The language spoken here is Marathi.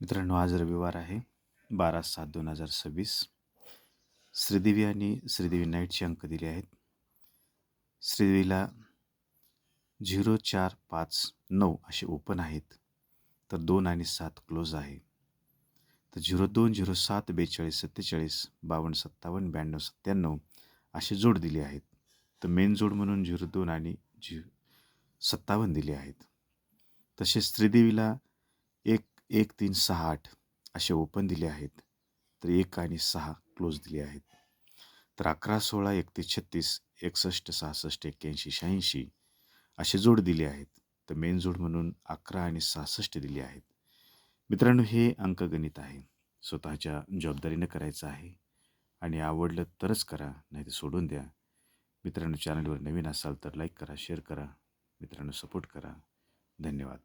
मित्रांनो, आज रविवार आहे 12/7/2026. श्रीदेवी आणि श्रीदेवी नाईटचे अंक दिले आहेत. श्रीदेवीला 0459 असे ओपन आहेत, तर 2 आणि 7 क्लोज आहे. तर 02 07 42 47 52 57 92 97 असे जोड दिले आहेत. तर मेन जोड म्हणून 02 आणि 57 दिले आहेत. तसेच श्रीदेवीला 11368 असे ओपन दिले आहेत, तर 1 आणि 6 क्लोज दिले आहेत. तर 11 16 31 36 61 66 81 86 असे जोड दिले आहेत. तर मेन जोड म्हणून 11 आणि 66 दिले आहेत. मित्रांनो, हे अंकगणित आहे. स्वतःच्या जबाबदारीनं करायचं आहे आणि आवडलं तरच करा, नाही तर सोडून द्या. मित्रांनो, चॅनलवर नवीन असाल तर लाईक करा, शेअर करा. मित्रांनो, सपोर्ट करा. धन्यवाद.